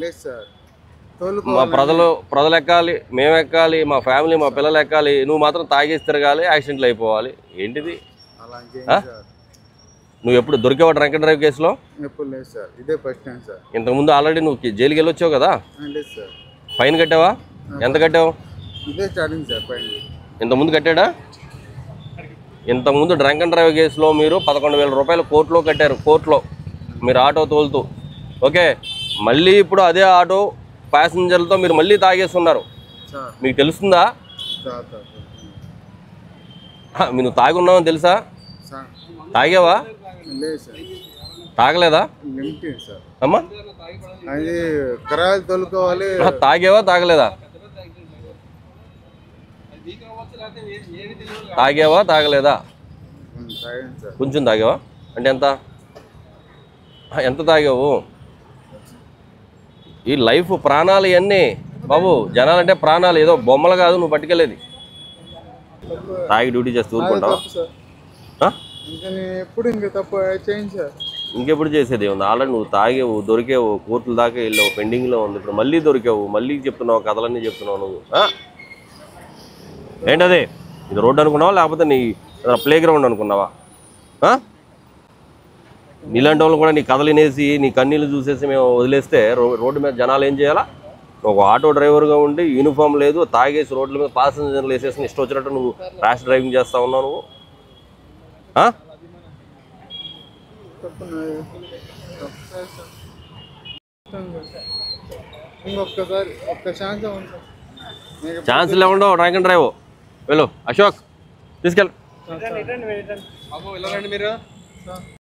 లేదు సార్, మా ప్రజలు ఎక్కాలి, మేము ఎక్కాలి, మా ఫ్యామిలీ మా పిల్లలు ఎక్కాలి, నువ్వు మాత్రం తాగేసి తిరగాలి, యాక్సిడెంట్లు అయిపోవాలి. ఏంటిది? నువ్వు ఎప్పుడు దొరికేవా డ్రంక్ అండ్ డ్రైవ్ కేసులో? ఎప్పుడు లేదు సార్, ఇదే ఫస్ట్ టైం సార్. ఇంతకుముందు ఆల్రెడీ నువ్వు జైలుకి వెళ్ళొచ్చావు కదా? లేదు సార్. ఫైన్ కట్టావా? ఎంత కట్టావు? ఇదే స్టార్టింగ్ సార్ ఫైన్. ఇంతకుముందు కట్టాడా? ఇంతకుముందు డ్రంక్ అండ్ డ్రైవ్ కేసులో మీరు 11,000 రూపాయలు కోర్టులో కట్టారు. కోర్టులో మీరు ఆటో తోలుతూ. ఓకే, మళ్ళీ ఇప్పుడు అదే ఆటో ప్యాసింజర్లతో మీరు మళ్ళీ తాగేస్తున్నారు. మీకు తెలుస్తుందా? మీరు తాగి ఉన్నామని తెలుసా? తాగావా? తాగలేదా అమ్మా? అది కరాలు తోలుకోవాలి. తాగేవా తాగలేదా? తాగావా తాగలేదా? కొంచెం తాగావా? అంటే ఎంత ఎంత తాగావు? ఈ లైఫ్ ప్రాణాలు ఇవన్నీ బాబు. జనాలంటే ప్రాణాలు, ఏదో బొమ్మలు కాదు నువ్వు పట్టుకెళ్ళేది. తాగి డ్యూటీ చేస్తూ ఊరుకుంటావా? ఇంకెప్పుడు చేసేది ఉంది? ఆల్రెడీ నువ్వు తాగేవు, దొరికేవు, కోర్టుల దాకా వెళ్ళావు, పెండింగ్లో ఉంది. ఇప్పుడు మళ్ళీ దొరికావు, మళ్ళీ చెప్తున్నావు, కథలన్నీ చెప్తున్నావు నువ్వు. ఏంటది? ఇది రోడ్డు అనుకున్నావా లేకపోతే నీ ప్లే గ్రౌండ్ అనుకున్నావా? నీలాంటి వాళ్ళు కూడా నీ కథలు వినేసి నీ కన్నీళ్ళు చూసేసి మేము వదిలేస్తే రోడ్డు మీద జనాలు ఏం చేయాలా? ఒక ఆటో డ్రైవర్గా ఉండి యూనిఫామ్ లేదు, తాగేసి రోడ్ల మీద ప్యాసింజర్లు వేసేసి ఇష్టం వచ్చినట్టు నువ్వు ర్యాష్ డ్రైవింగ్ చేస్తా ఉన్నావు నువ్వు. ఛాన్స్ లేకుండా డ్రంక్ అండ్ డ్రైవ్ వెళ్ళు. అశోక్ తీసుకెళ్ళి.